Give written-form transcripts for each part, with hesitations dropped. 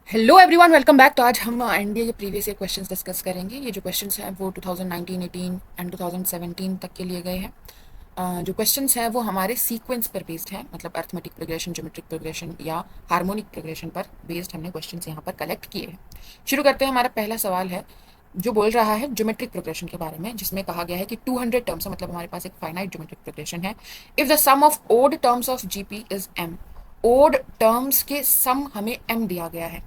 Hello everyone, welcome back. तो आज हम एनडीए के प्रीवियस ईयर क्वेश्चंस डिस्कस करेंगे। ये जो क्वेश्चंस हैं वो 2019, 18 एंड 2017 तक के लिए गए हैं। जो क्वेश्चंस हैं वो हमारे सीक्वेंस पर बेस्ड हैं, मतलब अर्थमेटिक प्रोग्रेशन, ज्योमेट्रिक प्रोग्रेशन या हार्मोनिक प्रोग्रेशन पर बेस्ड हमने क्वेश्चंस यहाँ पर कलेक्ट किए हैं। शुरू करते हैं। हमारा पहला सवाल है जो बोल रहा है ज्योमेट्रिक प्रोग्रेशन के बारे में, जिसमें कहा गया है कि 200 टर्म्स है, मतलब हमारे पास एक फाइनाइट ज्योमेट्रिक प्रोग्रेशन है। If the sum of odd terms of GP is M. Odd terms के सम हमें एम दिया गया है।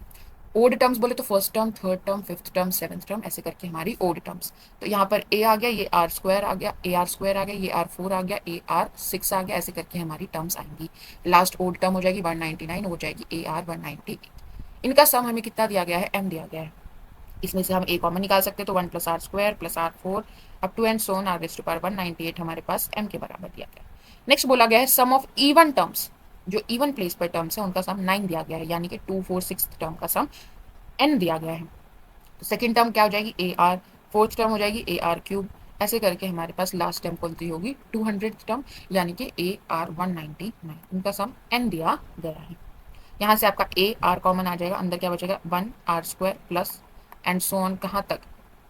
ओड टर्म्स बोले तो first term, third term, fifth term, seventh term, ऐसे करके हमारी ओड टर्म्स। तो यहाँ पर ए आ गया, ये आर स्क्वायर आ गया, ए आर स्क्वायर आ गया, ये आर फोर आ गया, ए आर सिक्स आ गया, ऐसे करके हमारी टर्म्स आएंगी। लास्ट ओड टर्म हो जाएगी 199, हो जाएगी ए आर 198। इनका सम हमें कितना दिया गया है? एम दिया गया है। इसमें से हम ए कॉमन निकाल सकते हैं, तो 1 + r² + r4 up to and so on r raise to power 198 हमारे पास m के बराबर दिया गया है। नेक्स्ट बोला गया है सम ऑफ इवन टर्म्स। जो इवन प्लेस पर टर्म्स है उनका सम 9 दिया गया है, यानी कि 2, 4, 6 टर्म का सम n दिया गया है। तो सेकेंड टर्म क्या हो जाएगी? A R. फोर्थ टर्म हो जाएगी ए आर क्यूब। ऐसे करके हमारे पास लास्ट टर्म कौन सी होगी? 200 टर्म, यानी कि ए आर 199। उनका सम n दिया गया है। यहाँ से आपका ए आर कॉमन आ जाएगा, अंदर क्या बचेगा? 1r² plus and so on, कहाँ तक?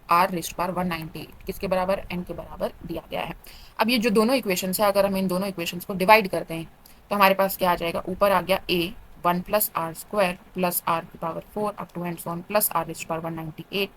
r रेज़ टू पावर 198 किसके बराबर? n के बराबर दिया गया है। अब ये जो दोनों इक्वेशंस है, अगर हम इन दोनों इक्वेशंस को डिवाइड करते हैं तो हमारे पास क्या आ जाएगा? ऊपर आ गया a 1 + r² प्लस r की power 4 up to and so on plus r raise to power 198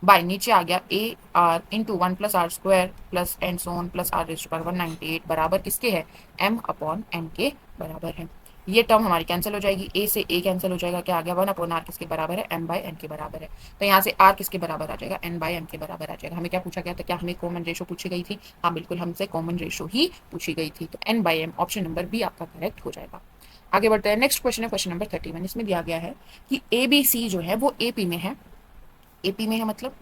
by नीचे आ गया A R into 1 + r² plus and so on plus r raise to power 198 बराबर किसके है? m अपॉन n के बराबर है। ये टर्म हमारी कैंसिल हो जाएगी, ए से ए कैंसिल हो जाएगा, क्या आ गया? 1/r किसके बराबर है? m/n के बराबर है। तो यहाँ से r किसके बराबर आ जाएगा? n/m के बराबर आ जाएगा। हमें क्या पूछा गया था? क्या हमें कॉमन रेशो पूछी गई थी? हाँ बिल्कुल, हमसे कॉमन रेशो ही पूछी गई थी। तो n/m ऑप्शन नंबर बी आपका करेक्ट हो जाएगा। आगे बढ़ते हैं। नेक्स्ट क्वेश्चन है क्वेश्चन नंबर 31। इसमें दिया गया है कि ए बी सी जो है वो एपी में है। एपी में है मतलब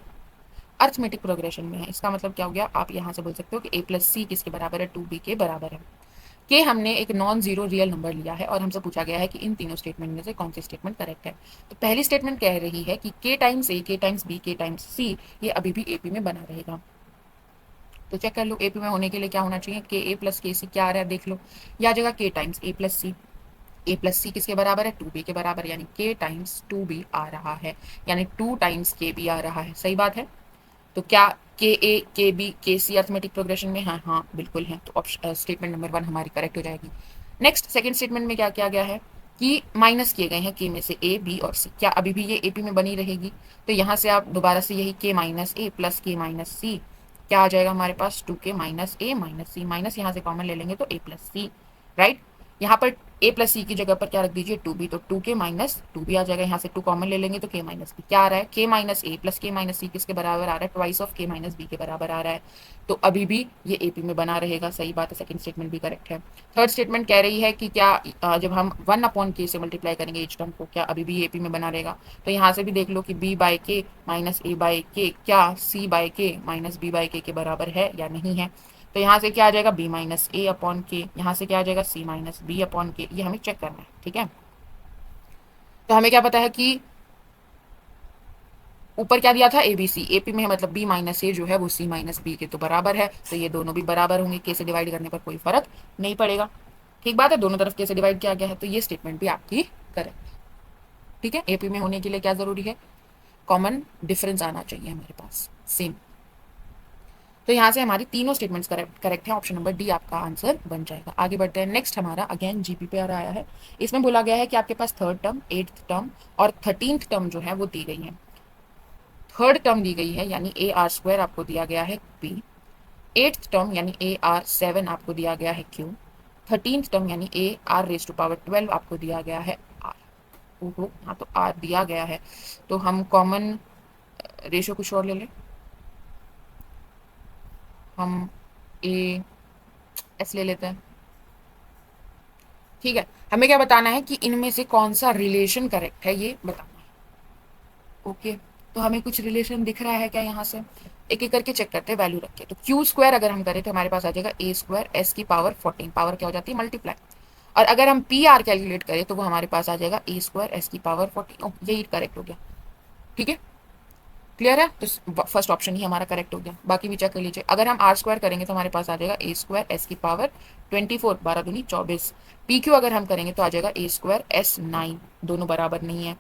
अर्थमेटिक प्रोग्रेशन में है। इसका मतलब क्या हो गया? आप यहाँ से बोल सकते हो कि a+c किसके बराबर है? 2b के बराबर है। कि हमने एक नॉन जीरो रियल नंबर लिया है और हमसे पूछा गया है कि इन तीनों स्टेटमेंट में से कौन सी स्टेटमेंट करेक्ट है। तो पहली स्टेटमेंट कह रही है कि k times a, k times b, k times c ये अभी भी एपी में बना रहेगा। तो चेक कर लो एपी में होने के लिए क्या होना चाहिए? के ए प्लस के सी क्या आ रहा है देख लो। यह आ जाएगा k times a plus C. A plus C किसके बराबर है? 2b के बराबर, यानी k टाइम्स 2b आ रहा है, यानी 2 टाइम्स के बी आ रहा है। सही बात है। तो क्या के ए, के बी, के सी अर्थमेटिक प्रोग्रेशन में? हाँ हाँ बिल्कुल है। तो ऑप्शन स्टेटमेंट नंबर 1 हमारी करेक्ट हो जाएगी। नेक्स्ट सेकंड स्टेटमेंट में क्या किया गया है कि माइनस किए गए हैं के में से ए, बी और सी। क्या अभी भी ये एपी में बनी रहेगी? तो यहाँ से आप दोबारा से यही के minus A plus K minus सी क्या आ जाएगा हमारे पास? 2k माइनस ए माइनस सी, माइनस यहाँ से कॉमन ले लेंगे तो ए प्लस सी। राइट। यहाँ पर ए प्लस सी की जगह पर क्या रख दीजिए? 2b, तो 2k माइनस 2b आ जाएगा। यहाँ से 2 कॉमन ले लेंगे तो k माइनस बी क्या आ रहा है? k minus A plus K minus C किसके बराबर आ रहा है? Twice of k minus B के बराबर आ रहा है। तो अभी भी ये एपी में बना रहेगा। सही बात है, सेकंड स्टेटमेंट भी करेक्ट है। थर्ड स्टेटमेंट कह रही है कि क्या जब हम 1/k से मल्टीप्लाई करेंगे एच टर्म को, क्या अभी भी एपी में बना रहेगा? तो यहाँ से भी देख लो कि b/k माइनस a/k क्या c/k माइनस b/k के बराबर है या नहीं है। तो यहाँ से क्या आ जाएगा? b माइनस ए अपॉन के, यहाँ से क्या आ जाएगा? c माइनस बी अपॉन के। ये हमें चेक करना है, ठीक है। तो हमें क्या पता है कि ऊपर क्या दिया था? ए बी सी, एपी में है मतलब b माइनस ए जो है वो c माइनस बी के तो बराबर है। तो ये दोनों भी बराबर होंगे, के से डिवाइड करने पर कोई फर्क नहीं पड़ेगा। ठीक बात है, दोनों तरफ के से डिवाइड किया गया है, तो ये स्टेटमेंट भी आपकी करेक्ट। ठीक है, एपी में होने के लिए क्या जरूरी है? कॉमन डिफरेंस आना चाहिए हमारे पास, सेम। तो यहाँ से हमारी तीनों स्टेटमेंट्स करेक्ट है। ऑप्शन नंबर डी आपका आंसर बन जाएगा। आगे बढ़ते हैं। नेक्स्ट हमारा अगेन जीपी पे आया है। इसमें बोला गया है कि आपके पास थर्ड टर्म, एट्थ टर्म और 13th टर्म जो है वो दी गई है। थर्ड टर्म दी गई है यानी ए आर स्क्वायर आपको दिया गया है पी। एट्थ टर्म यानी ए आर 7 आपको दिया गया है क्यू। 13th टर्म यानी A R raise to power 12 आपको दिया गया है आर। ओहो, हाँ तो आर दिया गया है, तो हम कॉमन रेशो कुछ और ले लें। हम ए एस ले लेते हैं। ठीक है, हमें क्या बताना है कि इनमें से कौन सा रिलेशन करेक्ट है, ये बताना है। ओके, तो हमें कुछ रिलेशन दिख रहा है क्या? यहाँ से एक एक करके चेक करते हैं वैल्यू रख के। तो क्यू स्क्वायर अगर हम करें तो हमारे पास आ जाएगा ए स्क्वायर एस की पावर 14, पावर क्या हो जाती है? मल्टीप्लाई। और अगर हम पी आर कैलकुलेट करें तो वो हमारे पास आ जाएगा ए स्क्वायर एस की पावर 14। यही करेक्ट हो गया। ठीक है, क्लियर है। तो फर्स्ट ऑप्शन ही हमारा करेक्ट हो गया। बाकी भी चेक कर लीजिए। अगर हम आर स्क्वायर करेंगे तो हमारे पास आ जाएगा ए स्क्वायर एस की पावर 24, 12 दूनी 24। पी क्यू अगर हम करेंगे तो आ जाएगा ए स्क्वायर एस 9, दोनों बराबर नहीं है।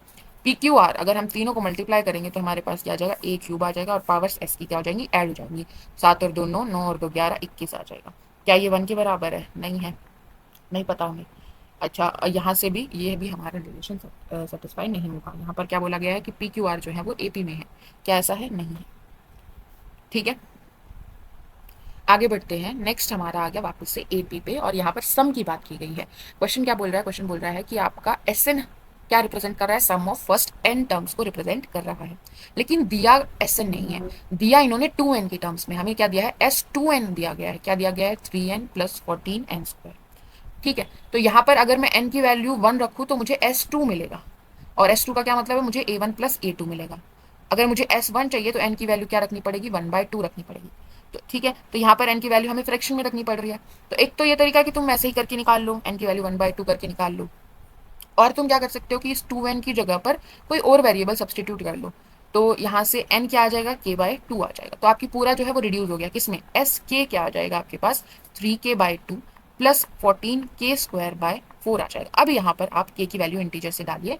पी क्यू आर अगर हम तीनों को मल्टीप्लाई करेंगे तो हमारे पास क्या आ जाएगा, ए क्यूब आ जाएगा और पावर्स एस की क्या हो जाएंगी, ऐड हो जाएंगी। 7 और 2 9, 9 और 2 11, 21 आ जाएगा। क्या ये 1 के बराबर है? नहीं है, नहीं पता हमें। अच्छा, यहाँ से भी ये भी हमारा रिलेशन सेटिस्फाई नहीं होगा। यहाँ पर क्या बोला गया है कि पी क्यू आर जो है वो ए पी में है। क्या ऐसा है? नहीं है। ठीक है, आगे बढ़ते हैं। नेक्स्ट हमारा आ गया वापस से एपी पे और यहाँ पर सम की बात की गई है। क्वेश्चन क्या बोल रहा है? क्वेश्चन बोल रहा है कि आपका एस एन क्या रिप्रेजेंट कर रहा है, सम ऑफ फर्स्ट एन टर्म्स को रिप्रेजेंट कर रहा है। लेकिन दिया एस एन नहीं है, दिया इन्होंने 2n के टर्म्स में। हमें क्या दिया है? S2n दिया गया है। क्या दिया गया है? 3n plus 14n square. ठीक है, तो यहाँ पर अगर मैं n की वैल्यू 1 रखूँ तो मुझे S2 मिलेगा, और S2 का क्या मतलब है? मुझे A1 प्लस A2 मिलेगा। अगर मुझे S1 चाहिए तो n की वैल्यू क्या रखनी पड़ेगी? 1/2 रखनी पड़ेगी। तो ठीक है, तो यहाँ पर n की वैल्यू हमें फ्रैक्शन में रखनी पड़ रही है। तो एक तो ये तरीका है कि तुम ऐसे ही करके निकाल लो, n की वैल्यू 1/2 करके निकाल लो। और तुम क्या कर सकते हो कि इस 2n की जगह पर कोई और वेरिएबल सब्सटीट्यूट कर लो। तो यहाँ से n क्या आ जाएगा? k/2 आ जाएगा। तो आपकी पूरा जो है वो रिड्यूस हो गया किसमें? एस के क्या आ जाएगा आपके पास? 3k/2 प्लस 14k² बाय 4 आ जाएगा। अब यहाँ पर आप k की वैल्यू इंटीजर से डालिए,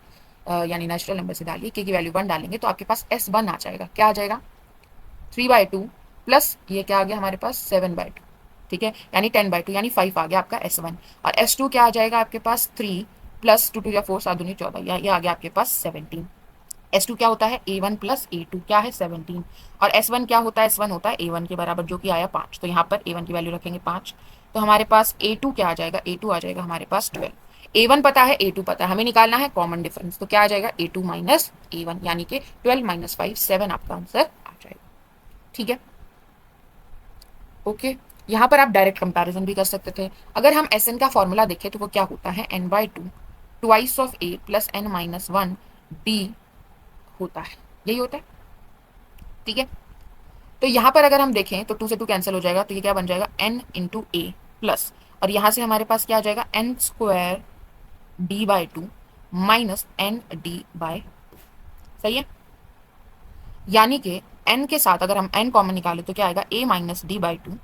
यानी नेचुरल नंबर से डालिए। k की वैल्यू 1 डालेंगे तो आपके पास S1 आ जाएगा। क्या आ जाएगा? 3/2 प्लस ये क्या आ गया हमारे पास? 7/2। ठीक है, यानी 10/2 यानी 5 आ गया आपका S1। और S2 क्या आ जाएगा आपके पास? 3 प्लस 2 2 या 4 7 दूनी 14, ये आ गया आपके पास 17। S2 क्या होता है? A1 प्लस A2 क्या है? 17। और S1 क्या होता है? S1 होता है A1 के बराबर, जो कि आया 5। तो यहाँ पर A1 की वैल्यू रखेंगे 5। तो हमारे पास A2 क्या आ जाएगा? A2 आ जाएगा हमारे पास 12। A1 पता है, A2 पता है, हमें निकालना है कॉमन डिफरेंस। तो क्या आ जाएगा? A2 माइनस A1 यानी कि 12 माइनस 5 7 आपका आंसर आ जाएगा। ठीक है, ओके। यहाँ पर आप डायरेक्ट कंपैरिजन भी कर सकते थे। अगर हम एस एन का फॉर्मूला देखें तो वो क्या होता है? n/2 twice of a plus n-1 d होता है, यही होता है। ठीक है, तो यहाँ पर अगर हम देखें तो 2 से 2 कैंसिल हो जाएगा, तो ये क्या बन जाएगा? n इंटू ए प्लस, और यहाँ से हमारे पास क्या आ जाएगा? n² d/2 minus n d/2। सही है, यानी कि n के साथ अगर हम n कॉमन निकाले तो क्या आएगा? a-d/2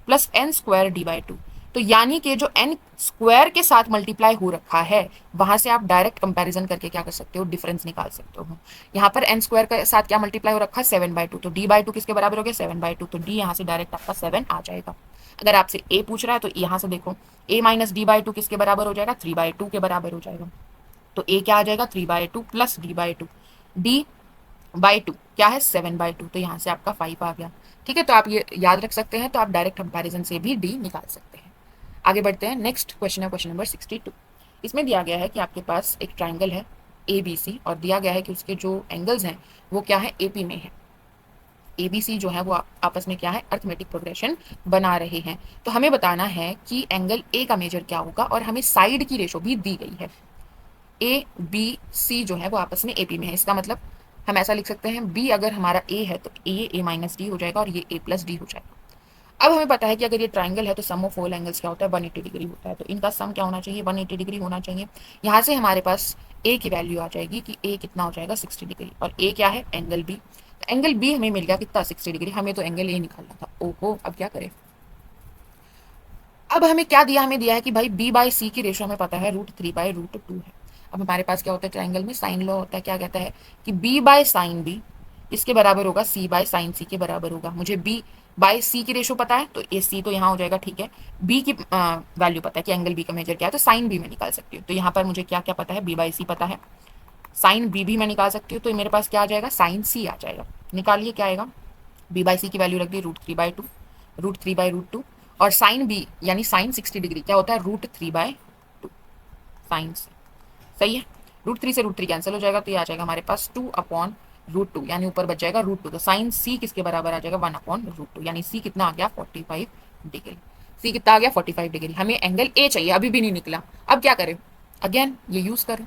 plus n² d/2। तो यानी कि जो n स्क्वायर के साथ मल्टीप्लाई हो रखा है वहां से आप डायरेक्ट कंपैरिजन करके क्या कर सकते हो? डिफरेंस निकाल सकते हो। यहाँ पर n स्क्वायर के साथ क्या मल्टीप्लाई हो रखा है? 7/2। तो d/2 किसके बराबर हो गया? 7/2। तो d यहाँ से डायरेक्ट आपका 7 आ जाएगा। अगर आपसे a पूछ रहा है तो यहाँ से देखो, a माइनस d/2 किसके बराबर हो जाएगा? 3/2 के बराबर हो जाएगा। तो a क्या आ जाएगा? 3/2 प्लस d/2। d/2 क्या है? 7/2। तो यहाँ से आपका 5 आ गया। ठीक है, तो आप ये याद रख सकते हैं। तो आप डायरेक्ट कंपैरिजन से भी d निकाल सकते हैं। आगे बढ़ते हैं। नेक्स्ट क्वेश्चन है क्वेश्चन नंबर 62। इसमें दिया गया है कि आपके पास एक ट्राइंगल है ABC और दिया गया है कि उसके जो एंगल्स हैं वो क्या है? AP में है। ABC जो है वो आपस में क्या है? अर्थमेटिक प्रोग्रेशन बना रहे हैं। तो हमें बताना है कि एंगल A का मेजर क्या होगा, और हमें साइड की रेशो भी दी गई है। ABC जो है वो आपस में AP में है। इसका मतलब हम ऐसा लिख सकते हैं, B अगर हमारा A है तो A माइनस D हो जाएगा और ये A प्लस D हो जाएगा। अब हमें पता है कि अगर ये ट्राइंगल है तो सम ऑफ ऑल एंगल्स क्या होता है? 180 डिग्री होता है। तो इनका सम क्या होना चाहिए? 180 डिग्री होना चाहिए। यहाँ से हमारे पास A की वैल्यू आ जाएगी कि A कितना हो जाएगा? 60 डिग्री। और A क्या है? Angle B। तो एंगल B हमें मिल गया कितना? 60 डिग्री। हमें तो एंगल A निकालना था। ओहो, अब क्या करें? अब हमें क्या दिया? हमें दिया है कि भाई B/C की रेशो हमें पता है √3/√2 है। अब हमारे पास क्या होता है? ट्राइंगल में साइन लॉ होता है। क्या कहता है कि B/sin B इसके बराबर होगा C/sin C के बराबर होगा। मुझे B/C की रेशो पता है तो ये C तो यहाँ हो जाएगा। ठीक है, B की वैल्यू पता है कि एंगल B का मेजर क्या है, तो साइन B में निकाल सकती हूँ। तो यहाँ पर मुझे क्या क्या पता है? B/C पता है, साइन B भी मैं निकाल सकती हूँ। तो मेरे पास क्या आ जाएगा? साइन C आ जाएगा। निकालिए क्या आएगा? B/C की वैल्यू रख दी √3/2, √3/√2। और साइन B यानी साइन 60 डिग्री क्या होता है? √3/2 साइन से। सही है, √3 से √3 कैंसिल हो जाएगा, तो ये आ जाएगा हमारे पास 2/√2, यानी ऊपर बच जाएगा √2। तो साइन C किसके बराबर आ जाएगा? 1/√2, यानी C कितना आ गया? 45 डिग्री। C कितना आ गया? 45 डिग्री। हमें एंगल A चाहिए, अभी भी नहीं निकला। अब क्या करें? अगेन ये यूज करें।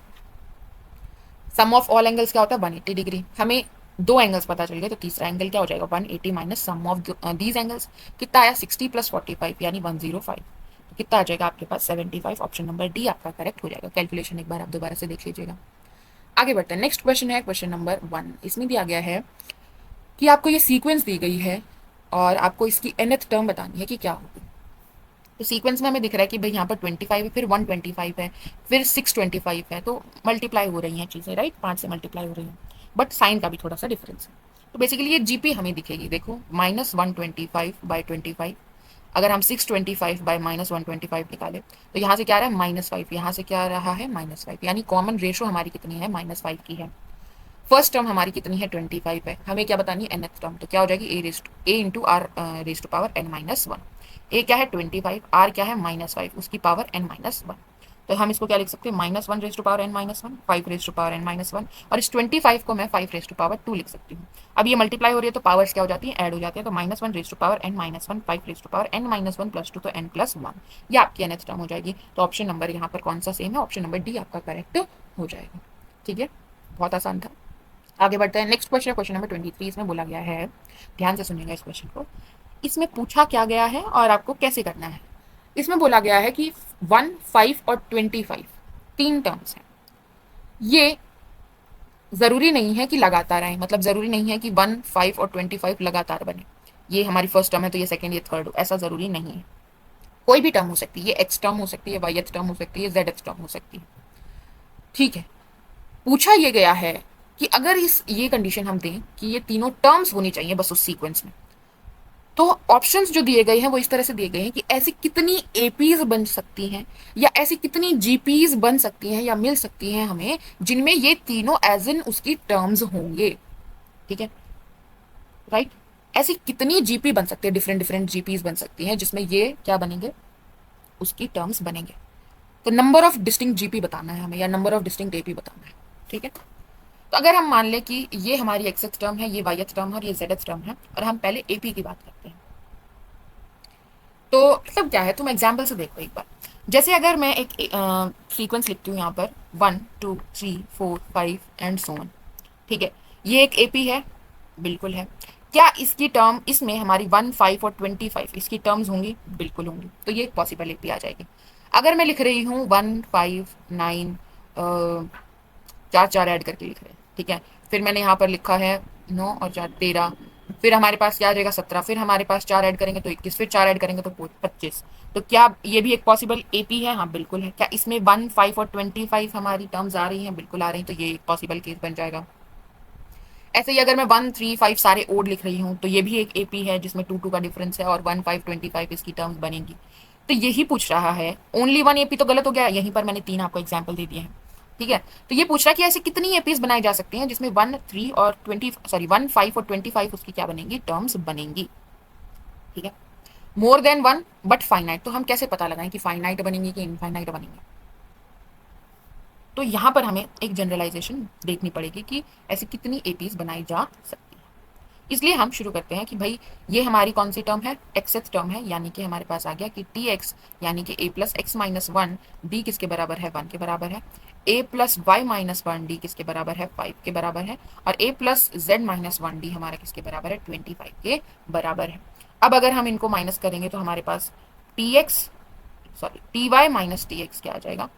सम ऑफ ऑल एंगल्स क्या होता है? 180 डिग्री। हमें दो एंगल्स पता चल गए, तो तीसरा एंगल क्या हो जाएगा? 180 minus sum of these angles. कितना आया? 60 प्लस 45 यानी 105। तो कितना आ जाएगा आपके पास? 75। ऑप्शन नंबर डी आपका करेक्ट हो जाएगा। कैलकुलेशन एक बार आप दोबारा से देख लीजिएगा। आगे बढ़ते हैं। नेक्स्ट क्वेश्चन है क्वेश्चन नंबर 1। इसमें दिया गया है कि आपको ये सीक्वेंस दी गई है और आपको इसकी nth टर्म बतानी है कि क्या होगी। तो सीक्वेंस में हमें दिख रहा है कि भाई यहाँ पर 25 है, फिर 125 है, फिर 625 है, तो मल्टीप्लाई हो रही हैं चीज़ें, राइट, 5 से मल्टीप्लाई हो रही हैं, बट साइन का भी थोड़ा सा डिफरेंस है। तो बेसिकली ये जीपी हमें दिखेगी, देखो -125/25। अगर हम 625/-125 निकाले तो यहाँ से क्या आ रहा है -5, यहाँ से क्या आ रहा है -5, यानी कॉमन रेशो हमारी कितनी है, -5 की है। फर्स्ट टर्म हमारी कितनी है, 25 है, हमें क्या बतानी है, nth टर्म, तो क्या हो जाएगी a into R raise to power n-1। A क्या है 25, आर क्या है -5, उसकी पावर n-1। तो हम इसको क्या लिख सकते हैं, -1 raise to power n-1, 5 raise to power n-1, और इस 25 को मैं 5 रेस टू पावर 2 लिख सकती हूँ। अब ये मल्टीप्लाई हो रही है तो पावर्स क्या हो जाती है, ऐड हो जाती है, तो -1 raise to power n-1, 5 raise to power n-1 प्लस 2, तो n+1, ये आपकी nth टर्म हो जाएगी। तो ऑप्शन नंबर यहाँ पर कौन सा सेम है, ऑप्शन नंबर डी आपका करेक्ट हो जाएगा। ठीक है, बहुत आसान था। आगे बढ़ते हैं, नेक्स्ट क्वेश्चन, क्वेश्चन नंबर 23। इसमें बोला गया है, ध्यान से सुनिएगा इस क्वेश्चन को, इसमें पूछा क्या गया है और आपको कैसे करना है। इसमें बोला गया है कि 1, 5 और 25 तीन टर्म्स हैं, ये जरूरी नहीं है कि लगातार आए, मतलब जरूरी नहीं है कि 1, 5 और 25 लगातार बने। ये हमारी फर्स्ट टर्म है तो ये सेकेंड, ये थर्ड हो, ऐसा जरूरी नहीं है। कोई भी टर्म हो सकती है, ये एक्स टर्म हो सकती है, वाई एच टर्म हो सकती है, जेड एच टर्म हो सकती है। ठीक है, पूछा ये गया है कि अगर इस ये कंडीशन हम दें कि ये तीनों टर्म्स होनी चाहिए बस उस सीक्वेंस में, तो ऑप्शंस जो दिए गए हैं वो इस तरह से दिए गए हैं कि ऐसी कितनी एपीज बन सकती हैं या ऐसी कितनी जीपीज बन सकती हैं या मिल सकती हैं हमें जिनमें ये तीनों एज इन उसकी टर्म्स होंगे। ठीक है, राइट, ऐसी कितनी जीपी बन सकती है, डिफरेंट डिफरेंट जीपीज बन सकती हैं जिसमें ये क्या बनेंगे, उसकी टर्म्स बनेंगे। तो नंबर ऑफ डिस्टिंक्ट जीपी बताना है हमें या नंबर ऑफ डिस्टिंक्ट एपी बताना है। ठीक है, तो अगर हम मान लें कि ये हमारी एक्स टर्म है, ये वाई एच टर्म है और ये जेड एच टर्म है, और हम पहले एपी की बात करते हैं, तो मतलब क्या है, तुम एग्जाम्पल से देखो एक बार। जैसे अगर मैं एक सीक्वेंस लिखती हूँ यहाँ पर 1, 2, 3, 4, 5 एंड सो ऑन। ठीक है, ये एक एपी है, बिल्कुल है। क्या इसकी टर्म, इसमें हमारी 1, 5 और 25 इसकी टर्म्स होंगी, बिल्कुल होंगी, तो ये एक पॉसिबल एपी आ जाएगी। अगर मैं लिख रही हूँ 1, 5, 9, चार चार ऐड करके लिख रहे हैं, ठीक है, फिर मैंने यहाँ पर लिखा है 9 और 4 13, फिर हमारे पास क्या आ जाएगा 17, फिर हमारे पास 4 ऐड करेंगे तो 21, फिर 4 ऐड करेंगे तो 25। तो क्या ये भी एक पॉसिबल एपी है, हाँ बिल्कुल है। क्या इसमें 1, 5 और 25 हमारी टर्म्स आ रही हैं, बिल्कुल आ रही हैं, तो ये एक पॉसिबल केस बन जाएगा। ऐसे ही अगर मैं 1, 3, 5 सारे ओड लिख रही हूँ तो ये भी एक एपी है जिसमें 2 2 का डिफरेंस है और 1, 5, 25 इसकी टर्म्स बनेंगी। तो यही पूछ रहा है, ओनली 1 एपी तो गलत हो गया, यहीं पर मैंने 3 आपको एग्जाम्पल दे दिए हैं। ठीक है, तो ये पूछ रहा है कि ऐसे कितनी एपीज बनाई जा सकती हैं जिसमें 1, 3 और 1, 5 और 25 उसकी क्या बनेंगी, टर्म्स बनेंगी। ठीक है, मोर देन 1 बट फाइनाइट, तो हम कैसे पता लगाएं कि फाइनाइट बनेंगी कि इनफाइनाइट बनेंगी। तो यहाँ पर हमें एक जनरलाइजेशन देखनी पड़ेगी कि ऐसी कितनी एपीज बनाई जा सकती है। इसलिए हम शुरू करते हैं कि भाई ये हमारी कौन सी टर्म है, एक्सेथ टर्म है, यानी कि हमारे पास आ गया कि टी एक्स यानी कि ए प्लस एक्स माइनस 1 डी किसके बराबर है, 1 के बराबर है। ए प्लस वाई माइनस 1 डी किसके बराबर है, 5 के बराबर है। और ए प्लस जेड माइनस 1 डी हमारा किसके बराबर है, 25 के बराबर है। अब अगर हम इनको माइनस करेंगे तो हमारे पास T X sorry T Y minus T X क्या आ जाएगा,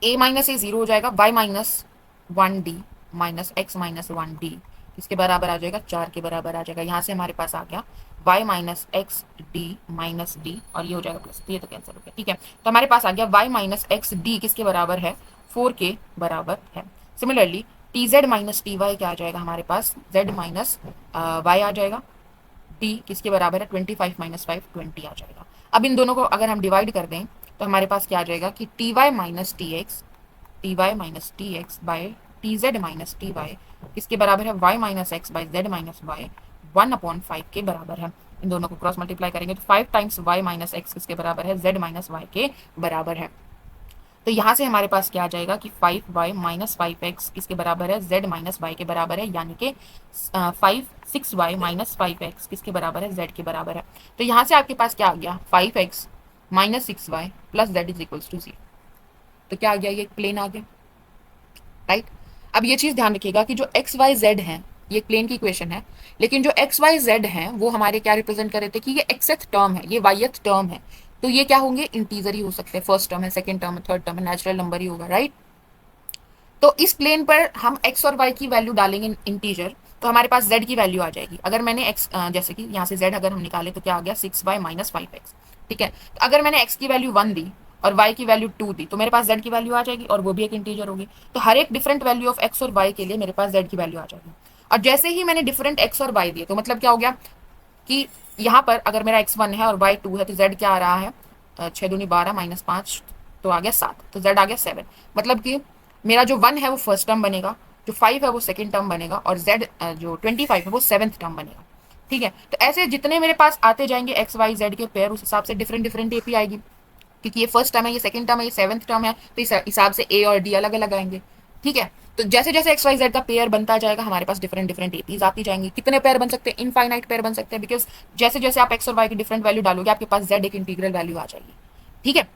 ए माइनस ए 0 हो जाएगा, Y minus 1 D minus X minus 1 D किसके बराबर आ जाएगा, 4 के बराबर आ जाएगा। यहाँ से हमारे पास आ गया y minus x D minus D और ये हो जाएगा प्लस, तो ये तो कैंसिल हो गया। ठीक है, तो हमारे पास आ गया y माइनस एक्स डी किसके बराबर है, 4 के बराबर है। Similarly T Z minus T Y क्या आ जाएगा हमारे पास, z माइनस वाई आ जाएगा, d किसके बराबर है, 25 माइनस 5 20 आ जाएगा। अब इन दोनों को अगर हम डिवाइड कर दें तो हमारे पास क्या आ जाएगा कि T Y minus T X by T Z minus T Y किसके बराबर है, y minus X by Z minus Y 1/5 के बराबर है। इन दोनों को क्रॉस मल्टीप्लाई करेंगे तो 5 टाइम्स y माइनस एक्स किसके बराबर है, z माइनस वाई के बराबर है। तो यहाँ से हमारे पास क्या आ जाएगा कि 5y माइनस 5x किसके बराबर है, z माइनस वाई के बराबर है, यानी कि 6y माइनस 5x किसके बराबर है, z के बराबर है। तो यहाँ से आपके पास क्या आ गया, 5x minus 6y plus z is equals to 0। तो क्या आ गया, ये प्लेन आ गया, राइट। अब ये चीज ध्यान रखिएगा कि जो एक्स वाई जेड है ये प्लेन की इक्वेशन है, लेकिन जो एक्स वाई जेड है वो हमारे क्या रिप्रेजेंट कर रहे थे कि ये एक्सेथ टर्म है, ये वाईएथ टर्म है, तो ये क्या होंगे, इंटीजर ही हो सकते हैं। फर्स्ट टर्म है, सेकंड टर्म है, थर्ड टर्म है, नेचुरल नंबर ही होगा, राइट। तो इस प्लेन पर हम एक्स और वाई की वैल्यू डालेंगे इंटीजर, तो हमारे पास z की वैल्यू आ जाएगी। अगर मैंने x जैसे कि यहाँ से z अगर हम निकाले तो क्या आ गया 6y-5x। ठीक है, तो अगर मैंने x की वैल्यू 1 दी और y की वैल्यू 2 दी तो मेरे पास z की वैल्यू आ जाएगी, और वो भी एक इंटीजर होगी। तो हर एक डिफरेंट वैल्यू ऑफ x और y के लिए मेरे पास z की वैल्यू आ जाएगी। और जैसे ही मैंने डिफरेंट x और y दिए तो मतलब क्या हो गया कि यहाँ पर अगर मेरा x1 है और y2 है तो z क्या आ रहा है, 6×2 = 12 -5 तो आ गया 7, तो z आ गया 7। मतलब कि मेरा जो 1 है वो फर्स्ट टर्म बनेगा, जो 5 है वो सेकंड टर्म बनेगा, और z जो 25 है वो सेवन्थ टर्म बनेगा। ठीक है, तो ऐसे जितने मेरे पास आते जाएंगे एक्स वाई जेड के पेयर, उस हिसाब से डिफरेंट डिफरेंट एपी आएगी, क्योंकि ये फर्स्ट टर्म है, ये सेकंड टर्म है, ये सेवन्थ टर्म है, तो इस हिसाब से ए और डी अलग अलग आएंगे। ठीक है, तो जैसे जैसे एक्स वाई जेड का पेयर बनता जाएगा हमारे पास डिफरेंट डिफरेंट एपीज आती जाएंगी। कितने पेयर बन सकते हैं, इनफाइनाइट पेयर बन सकते हैं, बिकॉज जैसे जैसे आप एक्स और वाई की डिफरेंट वैल्यू डालोगे आपके पास जेड एक इंटीग्रल वैल्यू आ जाएगी। ठीक है,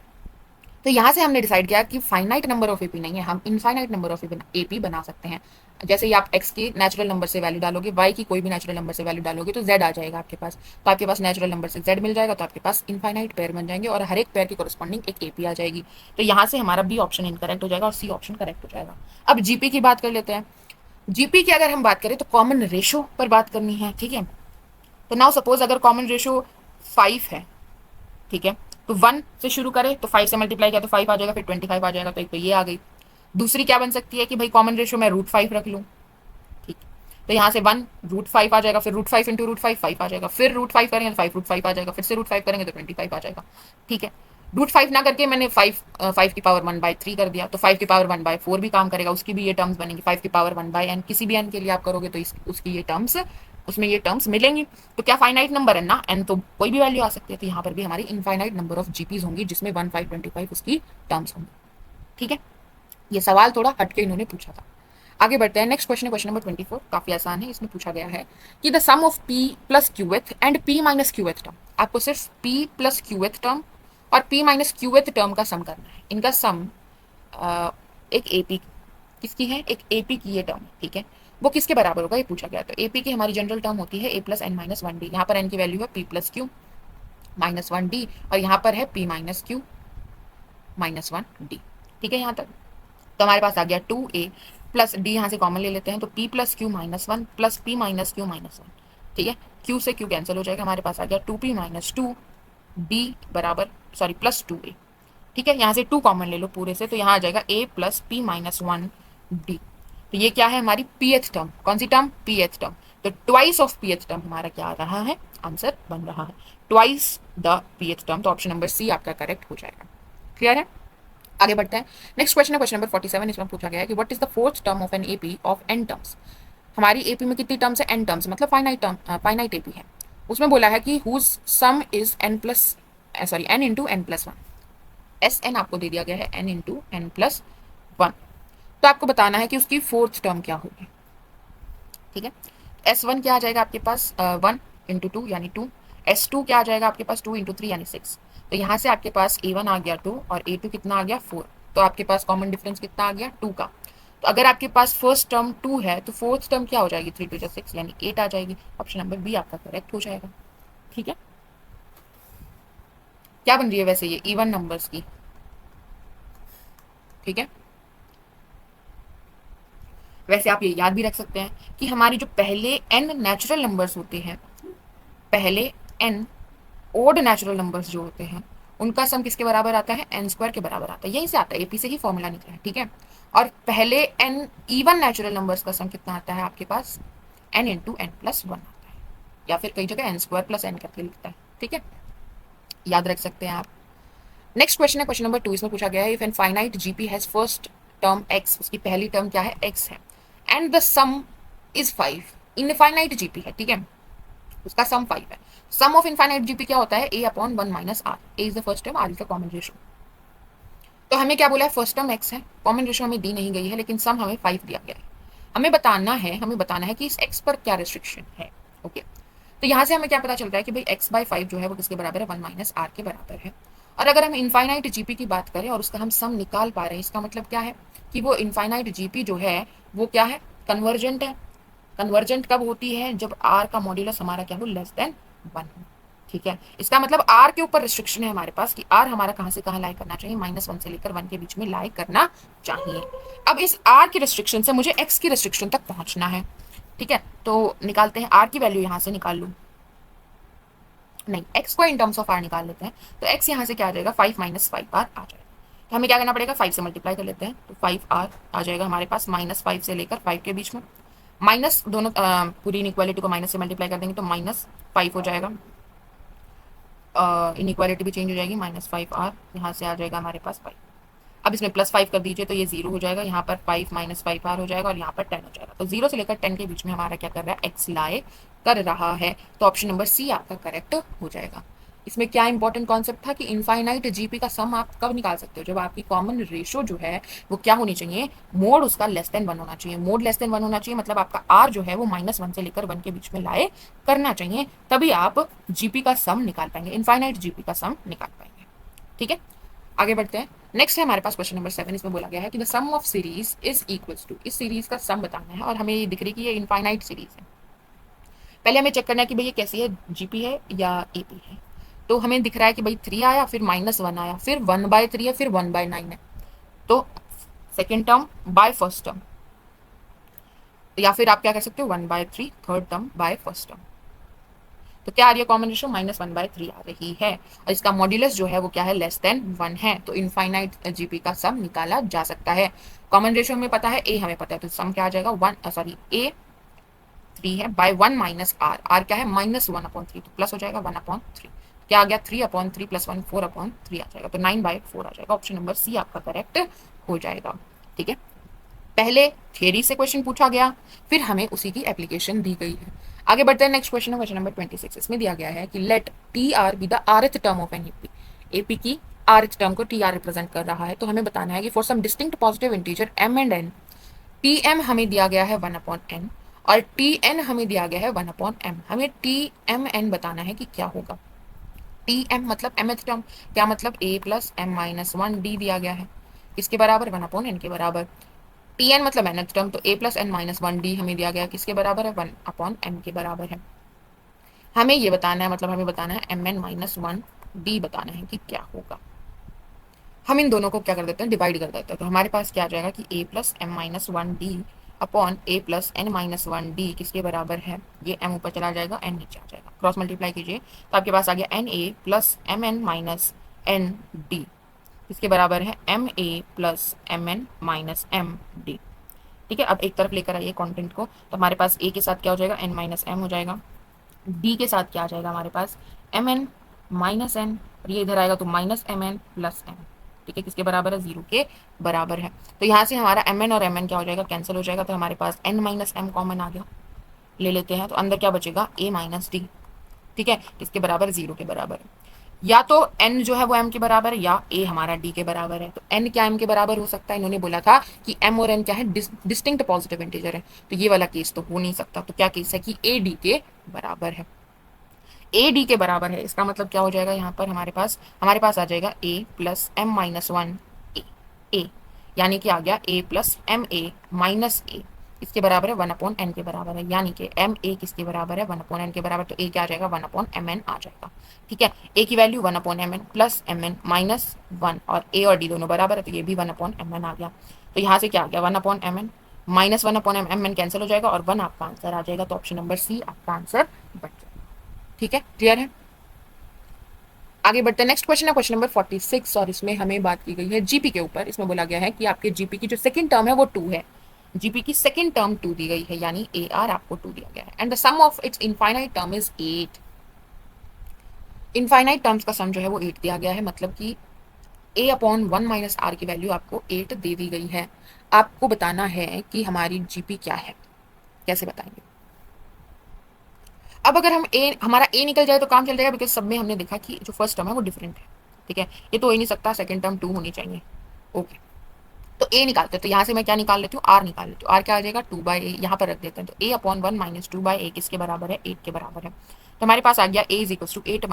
तो यहाँ से हमने डिसाइड किया कि फाइनाइट नंबर ऑफ एपी नहीं है, हम इनफाइनाइट नंबर ऑफ एपी बना सकते हैं। जैसे ही आप एक्स की नेचुरल नंबर से वैल्यू डालोगे, वाई की कोई भी नेचुरल नंबर से वैल्यू डालोगे तो जेड आ जाएगा आपके पास, तो आपके पास नेचुरल नंबर से जेड मिल जाएगा, तो आपके पास इनफाइनाइट पेयर बन जाएंगे और हर एक पेयर की कोरस्पॉन्डिंग एक एपी आ जाएगी। तो यहाँ से हमारा बी ऑप्शन इनकरेक्ट हो जाएगा और सी ऑप्शन करेक्ट हो जाएगा। अब जीपी की बात कर लेते हैं। जीपी की अगर हम बात करें तो कॉमन रेशो पर बात करनी है। ठीक है, तो नाउ सपोज अगर कॉमन रेशो 5 है, ठीक है, तो 1 से शुरू करें तो 5 से मल्टीप्लाई किया तो 5 आ जाएगा, फिर 25 आ जाएगा, तो एक तो ये आ गई। दूसरी क्या बन सकती है कि भाई कॉमन रेशियो में √5 रख लूँ। ठीक, तो यहाँ से 1 √5 आ जाएगा, फिर √5 इंटू √5 5 आ जाएगा, फिर √5 करेंगे तो 5 √5 आ जाएगा, फिर से √5 करेंगे तो 25 आ जाएगा। ठीक है, √5 ना करके मैंने 5 की पावर 1/3 कर दिया, तो 5 की पावर 1/4 भी काम करेगा, उसकी भी ये टर्म्स बनेंगी। 5 की पावर 1/n किसी भी n के लिए आप करोगे तो उसकी ये टर्म्स, उसमें ये टर्म्स मिलेंगी। तो क्या फाइनाइट नंबर है ना, n तो कोई भी वैल्यू आ सकती है, तो यहाँ पर भी हमारी इनफाइनाइट नंबर ऑफ जीपीज होंगी जिसमें 1 5 25 उसकी टर्म्स होंगी। ठीक है, ये सवाल थोड़ा हटके इन्होंने पूछा था। आगे बढ़ते हैं, नेक्स्ट क्वेश्चन है क्वेश्चन नंबर 24, काफी आसान है। इसमें पूछा गया है कि the sum of p plus qth and p minus qth term, आपको सिर्फ p प्लस क्यूएथ टर्म और p माइनस क्यूएथ टर्म का सम करना है। इनका सम एक एपी किसकी है, एक एपी की ये टर्म, ठीक है, वो किसके बराबर होगा ये पूछा गया। तो एपी की हमारी जनरल टर्म होती है a plus N minus 1d, यहाँ पर n की वैल्यू है p plus Q minus 1d और यहाँ पर है p minus Q minus 1d। ठीक है, यहाँ तक तो हमारे पास आ गया 2a प्लस डी, यहाँ से कॉमन ले लेते हैं तो p plus Q minus 1 plus p minus Q minus 1। ठीक है, q से q कैंसिल हो जाएगा, हमारे पास आ गया 2p माइनस 2d बराबर सॉरी प्लस 2a। ठीक है, यहाँ से 2 कॉमन ले लो पूरे से, तो यहाँ आ जाएगा a plus p minus 1d। तो ये क्या है हमारी pth टर्म, कौन सी टर्म, pth टर्म। तो ट्वाइस ऑफ pth टर्म हमारा क्या आ रहा है, आंसर बन रहा है ट्वाइस द pth टर्म। तो ऑप्शन नंबर सी आपका करेक्ट हो जाएगा। क्लियर है, आगे बढ़ते हैं। नेक्स्ट क्वेश्चन है क्वेश्चन नंबर 47, इसमें पूछा गया है कि what is the fourth term of an AP of n terms. हमारी एपी में कितनी टर्म्स है, n टर्म्स, मतलब फाइनाइट टर्म, फाइनाइट एपी है। उसमें बोला है कि whose sum is n plus sorry n into n plus 1, S N आपको दे दिया गया है n इंटू n प्लस 1। तो आपको बताना है कि उसकी फोर्थ टर्म क्या होगी। ठीक है, S1 क्या आ जाएगा आपके पास 1 इंटू 2 यानी 2, S2 क्या आ जाएगा आपके पास 2 इंटू 3 यानी 6। तो यहाँ से आपके पास A1 आ गया 2 और A2 कितना आ गया 4, तो आपके पास कॉमन डिफरेंस कितना आ गया 2 का। तो अगर आपके पास फर्स्ट टर्म 2 है तो फोर्थ टर्म क्या हो जाएगी 3 2 6 यानी 8 आ जाएगी। ऑप्शन नंबर बी आपका करेक्ट हो जाएगा। ठीक है, क्या बन रही है वैसे ये इवन नंबर्स की। ठीक है, वैसे आप ये याद भी रख सकते हैं कि हमारी जो पहले n नेचुरल नंबर्स होते हैं, पहले n ओड नेचुरल नंबर्स जो होते हैं उनका सम किसके बराबर आता है, n स्क्वायर के बराबर आता है। यहीं से आता है, एपी से ही फॉर्मूला निकला है। ठीक है, और पहले n इवन नेचुरल नंबर्स का सम कितना आता है आपके पास, n इंटू n प्लस 1 आता है, या फिर कई जगह n स्क्वायर प्लस n करके लिखता है। ठीक है, याद रख सकते हैं आप। नेक्स्ट क्वेश्चन है क्वेश्चन नंबर 2, इसमें पूछा गया है if an finite GP has first term x, उसकी पहली टर्म क्या है x है, and the sum is 5, infinite GP है। ठीक है, उसका सम 5 है। सम ऑफ इनफाइनाइट जीपी क्या होता है, a upon 1 minus r, a is the first term, r is the common ratio. तो हमें क्या बोला है, फर्स्ट टर्म x है, कॉमन रेशियो हमें दी नहीं गई है, लेकिन सम हमें 5 दिया गया है। हमें बताना है कि इस x पर क्या रिस्ट्रिक्शन है। ओके, तो यहाँ से हमें क्या पता चलता है कि भाई x/5 जो है वो किसके बराबर है, 1 माइनस r के बराबर है। और अगर हम इनफाइनाइट जीपी की बात करें और उसका हम सम निकाल पा रहे हैं, इसका मतलब क्या है कि वो इनफाइनाइट जीपी जो है वो क्या है, कन्वर्जेंट है। कन्वर्जेंट कब होती है, जब r का मॉड्यूलस हमारा क्या हो, लेस देन 1। ठीक है, इसका मतलब r के ऊपर रिस्ट्रिक्शन है हमारे पास कि r हमारा कहाँ से कहाँ लाई करना चाहिए, -1 से लेकर 1 के बीच में लाई करना चाहिए। अब इस r की रिस्ट्रिक्शन से मुझे x की रिस्ट्रिक्शन तक पहुंचना है। ठीक है, तो निकालते हैं आर की वैल्यू यहाँ से निकाल लूँ, नहीं एक्स को इन टर्म्स ऑफ आर निकाल लेते हैं। तो एक्स यहाँ से क्या आ जाएगा 5 माइनस 5 आर आ जाएगा। तो हमें क्या करना पड़ेगा 5 से मल्टीप्लाई कर लेते हैं, तो 5 आर आ जाएगा हमारे पास -5 से लेकर 5 के बीच में। माइनस दोनों पूरी इनइक्वालिटी को माइनस से मल्टीप्लाई कर देंगे तो -5 हो जाएगा। इनइक्वालिटी भी चेंज हो जाएगी, -5 आर यहाँ से आ जाएगा हमारे पास 5। अब इसमें +5 कर दीजिए तो ये 0 हो जाएगा, यहाँ पर 5 -5 आर हो जाएगा और यहाँ पर 10 हो जाएगा। तो 0 से लेकर 10 के बीच में हमारा क्या कर रहा है एक्स लाए कर रहा है। तो ऑप्शन नंबर सी आपका करेक्ट हो जाएगा। इसमें क्या इंपॉर्टेंट कॉन्सेप्ट था कि इनफाइनाइट जीपी का सम आप कब निकाल सकते हो, जब आपकी कॉमन रेशो जो है वो क्या होनी चाहिए, मोड उसका <<1 होना चाहिए। मोड <<1 होना चाहिए मतलब आपका आर जो है वो -1 से लेकर 1 के बीच में लाए करना चाहिए, तभी आप जीपी का सम निकाल पाएंगे, इनफाइनाइट जीपी का सम निकाल पाएंगे। ठीक है, आगे बढ़ते हैं। नेक्स्ट है हमारे पास क्वेश्चन नंबर 7। इसमें बोला गया है कि the sum of series is equals to, इस सीरीज का सम बताना है और हमें ये दिख रही है कि ये इनफाइनाइट सीरीज है। पहले हमें चेक करना है कि भाई ये कैसी है, जीपी है या एपी है। तो हमें दिख रहा है कि भाई 3 आया, फिर -1 आया, फिर 1/3 है, फिर 1/9 है। तो second term by first term, या फिर आप क्या कर सकते हो 1/3 third term by first term. तो क्या आ रही है कॉमन रेशियो -1/3 आ रही है और इसका मॉड्यूलस जो है वो क्या है <1 है। तो इनफाइनाइट जीपी का सम निकाला जा सकता है। कॉमन रेशियो हमें पता है, ए हमें पता है, तो सम क्या आ जाएगा ए 3 है बाय 1 माइनस आर, आर क्या है -1/3, तो प्लस हो जाएगा 1/3। क्या आ गया 3/3 + 1 4/3 आ जाएगा, तो 9/4 आ जाएगा। ऑप्शन नंबर सी आपका करेक्ट हो जाएगा। ठीक है, पहले थ्योरी से क्वेश्चन पूछा गया, फिर हमें उसी की एप्लीकेशन दी गई है। आगे बढ़ते हैं, नेक्स्ट क्वेश्चन है क्वेश्चन नंबर 26। इसमें दिया गया है कि let T R be the rth term of an AP, AP की rth टर्म को टी आर रिप्रेजेंट कर रहा है। तो हमें बताना है कि for sum distinct positive integer m and n, T M हमें दिया गया है 1/n और टी एन हमें दिया गया है 1/m। हमें टी एम एन बताना है कि क्या होगा। टी एम मतलब mth टर्म, क्या मतलब a + m-1d दिया गया है, किसके बराबर 1/n के बराबर। टी एन मतलब nth टर्म, तो a + n-1d हमें दिया गया किसके बराबर है 1/m के बराबर है। हमें ये बताना है, मतलब हमें बताना है mn-1d बताना है कि क्या होगा। हम इन दोनों को क्या कर देते हैं डिवाइड कर देते हैं, तो हमारे पास क्या आ जाएगा कि a + m-1d upon a + n-1d किसके बराबर है, ये m ऊपर चला जाएगा n नीचे आ जाएगा, क्रॉस मल्टीप्लाई कीजिए तो आपके पास आ गया na + mn-nd किसके बराबर है ma + mn-md। ठीक है, अब एक तरफ लेकर आइए कंटेंट को, तो हमारे पास a के साथ क्या हो जाएगा n-m हो जाएगा, d के साथ क्या आ जाएगा हमारे पास mn - n, और ये इधर आएगा तो -mn + m। ठीक है, किसके बराबर है 0 के बराबर है। तो यहाँ से हमारा mn और mn क्या हो जाएगा कैंसिल हो जाएगा, तो हमारे पास n - m कॉमन आ गया, ले लेते हैं, तो अंदर क्या बचेगा a - d। ठीक है, किसके बराबर 0 के बराबर है। या तो n जो है वो m के बराबर है या a हमारा d के बराबर है। तो n क्या m के बराबर हो सकता है, इन्होंने बोला था कि m और n क्या है डिस्टिंक्ट पॉजिटिव इंटीजर है, तो ये वाला केस तो हो नहीं सकता। तो क्या केस है कि a d के बराबर है, ए डी के बराबर है। इसका मतलब क्या हो जाएगा, यहाँ पर हमारे पास आ जाएगा a + m-1 a, यानी कि आ गया a + ma - a इसके बराबर है 1/n के बराबर है, यानी कि ma किसके बराबर है 1/n के बराबर, तो a क्या आ जाएगा 1/mn आ जाएगा। ठीक है, a की वैल्यू 1/mn + mn - 1 और a और d दोनों बराबर है, तो ये भी 1/mn आ गया। तो यहाँ से क्या आ गया 1/mn - 1/mn कैंसिल हो जाएगा और 1 आपका आंसर आ जाएगा। तो ऑप्शन नंबर सी आपका आंसर बन जाएगा। ठीक है, क्लियर है। आगे बढ़ते हैं, नेक्स्ट क्वेश्चन है क्वेश्चन नंबर 46 और इसमें हमें बात की गई है जीपी के ऊपर। इसमें बोला गया है कि आपके जीपी की जो सेकंड टर्म है वो 2 है, जीपी की सेकंड टर्म 2 दी गई है, यानी ए आर आपको 2 दिया गया है and the sum of its infinite term is 8। Infinite terms का सम जो है वो 8 दिया गया है, मतलब कि a/1 - r की वैल्यू आपको 8 दे दी गई है। आपको बताना है कि हमारी जीपी क्या है, कैसे बताएंगे। अब अगर हमारा ए निकल जाए तो काम चल जाएगा, बिकॉज सब में हमने देखा कि जो फर्स्ट टर्म है वो डिफरेंट है। ठीक है, ये तो हो ही नहीं सकता, सेकंड टर्म 2 होनी चाहिए। ओके, तो ए निकालते हैं, तो यहाँ से मैं क्या निकाल लेती हूँ आर निकाल लेती हूँ। आर क्या आ जाएगा 2/a, यहाँ पर रख देते हैं, तो a/1 - 2/a किसके बराबर है 8 के बराबर है। तो हमारे पास आ गया a = 8 -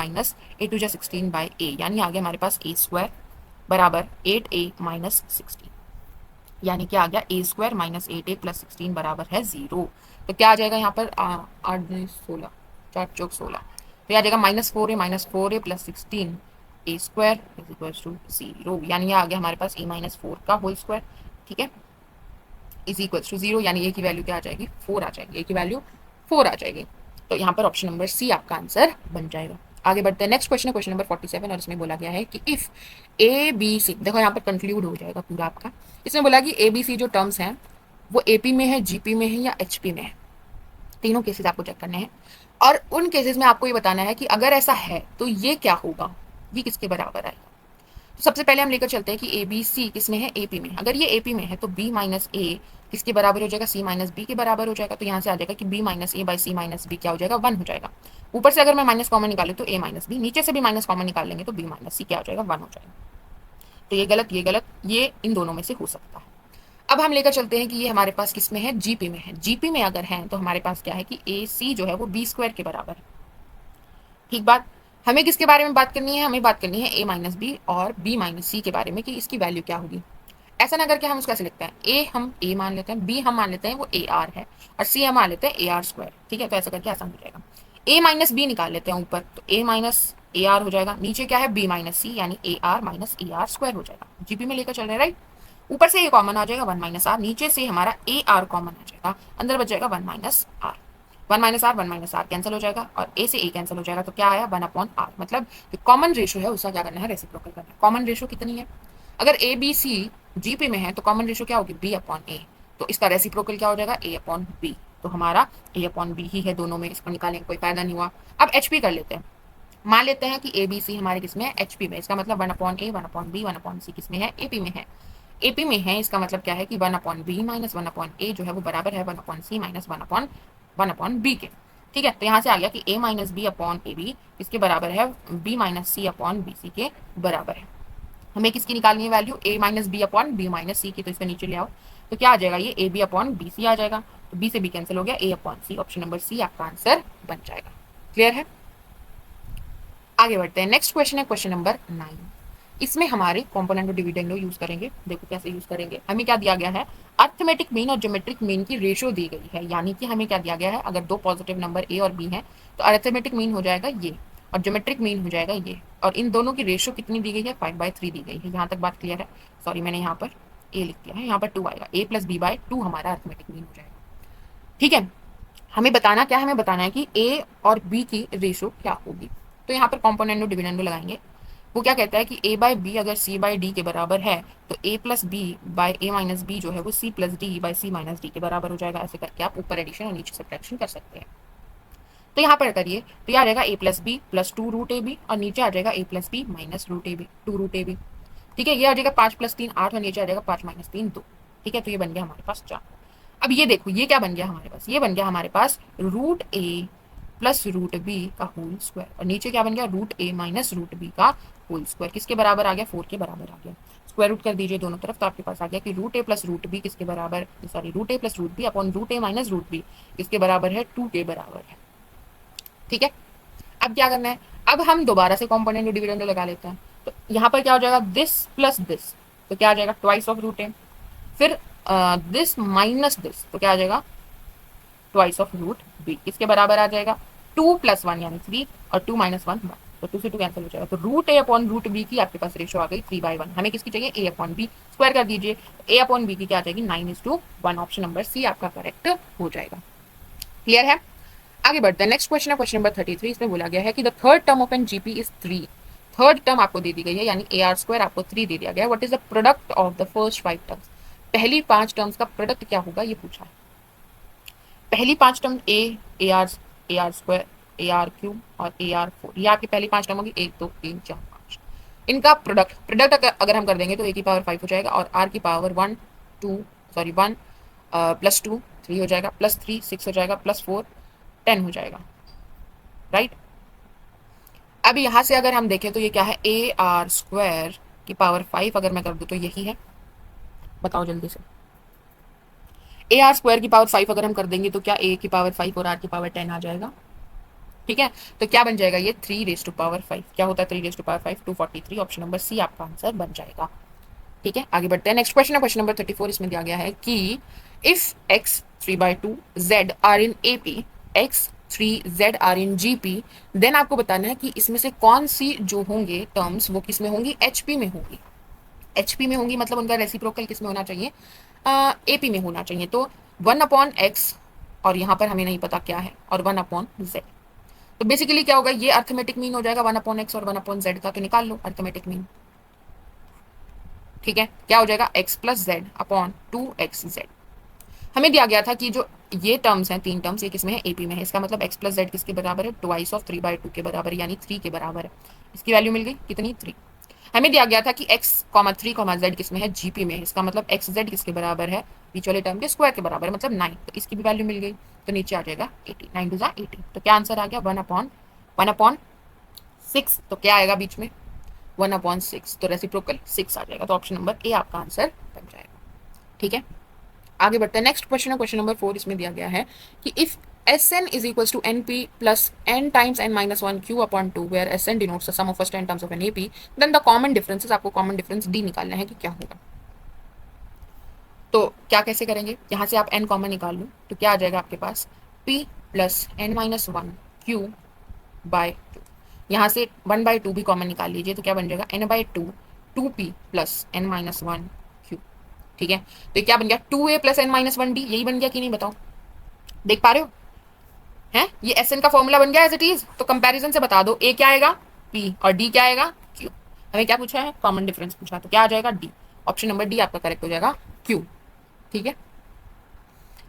8 × 16/a, यानी आ गया हमारे पास a² बराबर 8a - 16, यानी कि आ गया a² - 8a + 16 बराबर है 0। तो क्या आ जाएगा यहाँ पर 8 × 16 4 × 16, तो आ जाएगा -4a - 4a + 16 a² = 0, यानी ये आ गया हमारे पास a - 4 का होल स्क्वायर। ठीक है, इज इक्वल्स टू 0, यानी ए की वैल्यू क्या आ जाएगी, 4 आ जाएगी, ए की वैल्यू 4 आ जाएगी। तो यहाँ पर ऑप्शन नंबर सी आपका आंसर बन जाएगा। आगे बढ़ते हैं, नेक्स्ट क्वेश्चन है क्वेश्चन नंबर 47 और इसमें बोला गया है कि इफ ए बी सी, देखो यहाँ पर कंक्लूड हो जाएगा पूरा आपका। इसमें बोला कि ए बी सी जो टर्म्स हैं वो एपी में है, जीपी में है या एचपी में है, तीनों केसेस आपको चेक करने हैं। और उन केसेस में आपको ये बताना है कि अगर ऐसा है तो ये क्या होगा, ये किसके बराबर आएगा। तो सबसे पहले हम लेकर चलते हैं कि ए बी सी किस में है, एपी में। अगर ये एपी में है तो बी माइनस ए किसके बराबर हो जाएगा, सी माइनस बी के बराबर हो जाएगा। तो यहाँ से आ जाएगा कि B minus A by C minus B क्या हो जाएगा, 1 हो जाएगा। ऊपर से अगर मैं माइनस कॉमन निकालूँ तो ए माइनस बी, नीचे से भी माइनस कॉमन निकाल लेंगे तो बी माइनस सी क्या हो जाएगा, 1 हो जाएगा। तो ये गलत, ये गलत, ये इन दोनों में से हो सकता है। अब हम लेकर चलते हैं कि ये हमारे पास किस में है, जीपी में है। जीपी में अगर है तो हमारे पास क्या है कि ए सी जो है वो बी स्क्वायर के बराबर है। ठीक बात। हमें किसके बारे में बात करनी है, हमें बात करनी है ए माइनस बी और बी माइनस सी के बारे में कि इसकी वैल्यू क्या होगी। ऐसा ना करके हम उसको ऐसे लिखते हैं, ए हम ए मान लेते हैं, बी हम मान लेते हैं वो ए आर है, और सी हम मान लेते हैं ए आर स्क्वायर। ठीक है, तो ऐसा करके आसान हो जाएगा। ए माइनस बी निकाल लेते हैं ऊपर, तो ए माइनस ए आर हो जाएगा, नीचे क्या है बी माइनस सी यानी A are minus A R square हो जाएगा। जीपी में लेकर चल रहे हैं राइट। ऊपर से ए कॉमन आ जाएगा 1 माइनस आर, नीचे से हमारा ए आर कॉमन आ जाएगा, अंदर बच जाएगा 1 minus R. 1 minus R cancel हो जाएगा और ए से ए कैंसिल हो जाएगा, तो क्या आया 1 अपॉन आर। मतलब जो कॉमन रेशो है उसका क्या करना है, रेसिप्रोकल करना है। कॉमन रेशो कितनी है, अगर ए बी सी जीपी में है तो कॉमन रेशो क्या होगी, बी अपॉन ए। तो इसका रेसिप्रोकल क्या हो जाएगा, ए अपॉन बी। तो हमारा ए अपॉन बी ही है दोनों में, इसको निकालने का कोई फायदा नहीं हुआ। अब एचपी कर लेते हैं। मान लेते हैं कि ए बी सी हमारे किस में है, एचपी में। इसका मतलब 1 अपॉन ए 1 अपॉन बी 1 अपॉन सी किस में है, एपी में है। एपी में है इसका मतलब क्या है कि 1 upon B minus 1 upon A जो है वो बराबर है 1 upon C minus 1 upon B के। ठीक है, तो यहाँ से आ गया कि A minus B upon A B किसके बराबर है, B minus C upon B C के बराबर है। हमें किसकी निकालनी है value, A minus B upon B minus C की। तो इसके नीचे ले आओ, तो क्या आ जाएगा, ये A B upon B C आ जाएगा। तो बी से बी कैंसिल हो गया, A upon C, option number C आपका आंसर बन जाएगा। क्लियर है। आगे बढ़ते हैं, नेक्स्ट क्वेश्चन है क्वेश्चन नंबर 9। इसमें हमारे कॉम्पोनेंट डिविडेंडो यूज करेंगे। देखो कैसे यूज करेंगे, हमें क्या दिया गया है, अर्थमेटिक मीन और ज्योमेट्रिक मीन की रेशो दी गई है। यानी कि हमें क्या दिया गया है, अगर दो पॉजिटिव नंबर ए और बी है तो अर्थमेटिक मीन हो जाएगा ये और ज्योमेट्रिक मीन हो जाएगा ये, और इन दोनों की रेशो कितनी दी गई है, 5/3 दी गई है। यहाँ तक बात क्लियर है। सॉरी मैंने यहाँ पर ए लिख दिया है, यहाँ पर 2 आएगा, a प्लस बी बाय 2 हमारा अर्थमेटिक मीन हो जाएगा। ठीक है, हमें बताना क्या है, हमें बताना है कि ए और बी की रेशो क्या होगी। तो यहाँ पर कॉम्पोनेंडो डिविडेंडो लगाएंगे। वो क्या कहता है कि ए बाय बी अगर सी बाय डी के बराबर है तो ए प्लस बी बाय ए माइनस बी जो है वो सी प्लस डी बाय सी माइनस डी के बराबर हो जाएगा। ऐसे करके आप ऊपर एडिशन और नीचे सब्ट्रैक्शन कर सकते हैं। तो यहाँ पर करिए, तो यह आ जाएगा A plus B plus 2 root A B, और नीचे आ जाएगा A plus B minus root A B 2 root A B. ठीक है, ये आ जाएगा 5 प्लस 3 8 और नीचे आ जाएगा 5 माइनस 3 2। ठीक है, तो ये बन गया हमारे पास 4। अब ये देखो ये क्या बन गया हमारे पास, ये बन गया हमारे पास root A plus root B का होल स्क्वायर, और नीचे क्या बन गया, root A minus root B का होल स्क्वायर। किसके बराबर आ गया, 4 के बराबर आ गया। स्क्वायर रूट कर दीजिए दोनों तरफ, तो आपके पास आ गया कि root A plus root B किसके बराबर, sorry root A plus root B upon root A minus root B किसके बराबर है, 2 के बराबर है। ठीक है, अब क्या करना है, अब हम दोबारा से कॉम्पोनेंट डिविडेंड लगा लेते हैं। तो यहाँ पर क्या हो जाएगा, दिस प्लस दिस, तो क्या आ जाएगा ट्वाइस ऑफ रूट ए। फिर दिस माइनस दिस, तो क्या आ जाएगा ट्वाइस ऑफ रूट बी किसके बराबर आ जाएगा, 2 प्लस 1 यानी 3 और 2 माइनस 1 1, तो 2 से 2 कैंसिल हो जाएगा। तो रूट ए अपॉन रूट बी की आपके पास रेशो आ गई 3/1। हमें किसकी चाहिए, ए अपॉन बी। स्क्वायर कर दीजिए, ए अपॉन बी की क्या आ जाएगी 9:1। ऑप्शन नंबर सी आपका करेक्ट हो जाएगा। क्लियर है। आगे बढ़ते हैं, नेक्स्ट क्वेश्चन है क्वेश्चन नंबर 33। इसमें बोला गया है कि the third term of an GP is 3। Third term आपको दे दी गई है, यानी ए आर स्क्वायर आपको 3 दे दिया गया है। What is the product of the first 5 terms. पहली 5 टर्म्स का प्रोडक्ट क्या होगा ये पूछा है। पहली 5 term A R square, A R cube और ए आर 4, ये आपकी पहली 5 टर्म होगी, 1 2 3 4 5। इनका प्रोडक्ट अगर हम कर देंगे तो ए की पावर 5 हो जाएगा, और आर की पावर 1 प्लस 2 3 हो जाएगा, प्लस 3 6 हो जाएगा, प्लस 4 10 हो जाएगा। राइट। अब यहाँ से अगर हम देखें तो ये क्या है, ए आर स्क्वायर की पावर 5 अगर मैं कर दूँ तो यही है, बताओ जल्दी से। ए आर स्क्वायर की पावर 5 अगर हम कर देंगे तो क्या ए की पावर 5 और आर की पावर 10 आ जाएगा। ठीक है, तो क्या बन जाएगा ये 3⁵5। क्या होता है 3⁵5, 243। ऑप्शन नंबर सी आपका आंसर बन जाएगा। ठीक है, आगे बढ़ते हैं, नेक्स्ट क्वेश्चन है क्वेश्चन नंबर 34। इसमें दिया गया है कि if x 3/2 z are in AP, x 3 z are in GP, then आपको बताना है कि इसमें से कौन सी जो होंगे टर्म्स वो किस में होंगी, HP में होंगी। HP में होंगी, मतलब उनका रेसिप्रोकल किस में होना चाहिए, AP में होना चाहिए। तो 1/x और यहाँ पर हमें नहीं पता क्या है, और 1/z। तो बेसिकली क्या होगा, ये अर्थमेटिक मीन हो जाएगा 1/x और 1/z का, तो निकाल लो अर्थमेटिक मीन। ठीक है, क्या हो जाएगा, x plus Z upon 2xz। हमें दिया गया था कि जो ये टर्म्स हैं, 3 टर्म्स, ये किसमें है, AP में है। इसका मतलब x प्लस जेड किसके बराबर है, ट्वाइस ऑफ 3/2 के बराबर, यानी 3 के बराबर है। इसकी वैल्यू मिल गई कितनी, 3। हमें दिया गया था कि x, 3, z किसमें है, GP में है। इसका मतलब x z किसके बराबर है, बीच वाले टर्म के स्क्वायर के बराबर है, मतलब 9। तो इसकी भी वैल्यू मिल गई, तो नीचे आ जाएगा 80, 9 2 80। तो क्या आंसर आ गया, 1/6। तो क्या आएगा बीच में, 1/6, तो रेसिप्रोकल 6 आ जाएगा। तो ऑप्शन नंबर ए आपका आंसर बन जाएगा। ठीक है, आगे बढ़ते हैं। नेक्स्ट क्वेश्चन है क्वेश्चन नंबर 4। इसमें दिया गया है कि if Sn is equals to np plus n times n minus 1 q upon 2 where Sn denotes the sum of first n terms of an AP, then the common differences, आपको common difference D निकालना है कि क्या होगा। तो क्या कैसे करेंगे, यहाँ से आप n कॉमन निकाल लो, तो क्या आ जाएगा आपके पास, p plus n minus 1 q by 2। यहाँ से 1/2 भी कॉमन निकाल लीजिए, तो क्या बन जाएगा, n/2 2p plus n minus 1 q। ठीक है, तो ये क्या बन गया, 2a plus n minus 1d, यही बन गया कि नहीं, बताओ, देख पा रहे हो हैं, ये Sn का फॉर्मूला बन गया एज इट इज। तो कंपैरिजन से बता दो, a क्या आएगा, p, और d क्या आएगा, q। हमें क्या पूछा है, कॉमन डिफरेंस पूछा, तो क्या आ जाएगा, d। ऑप्शन नंबर डी आपका करेक्ट हो जाएगा, q। ठीक है,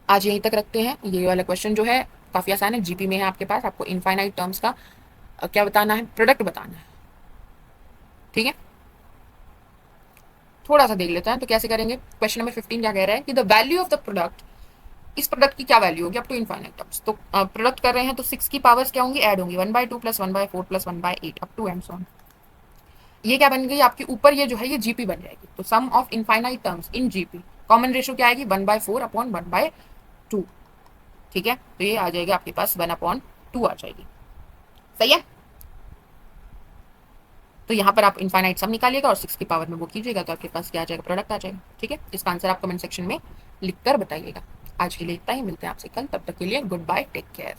आज यहीं तक रखते हैं। ये वाला क्वेश्चन जो है काफ़ी आसान है, जीपी में है आपके पास। आपको इनफाइनाइट टर्म्स का क्या बताना है, प्रोडक्ट बताना है। ठीक है, थोड़ा सा देख लेते हैं तो कैसे करेंगे। क्वेश्चन नंबर 15 क्या कह रहा है कि the value of the product, इस प्रोडक्ट की क्या वैल्यू होगी अप टू इनफाइनाइट टर्म्स। तो प्रोडक्ट कर रहे हैं तो 6 की पावर्स क्या होंगी, ऐड होंगी, 1/2 plus 1/4 plus 1/8 up to and so on. ये क्या बन गई आपकी, ऊपर ये जो है ये जीपी बन जाएगी। तो sum of infinite terms in GP, common ratio क्या आएगी, 1/4 अपॉन 1/2। ठीक है, तो ये आ जाएगा आपके पास 1/2 आ जाएगी। सही है, तो यहाँ पर आप इनफाइनाइट सम निकालिएगा और 6 की पावर में वो कीजिएगा, तो आपके पास क्या आ जाएगा, प्रोडक्ट आ जाएगा। ठीक है, इसका आंसर आप कमेंट सेक्शन में लिख कर बताइएगा। आज के लिए इतना ही, मिलते हैं आपसे कल, तब तक के लिए गुड बाय, टेक केयर।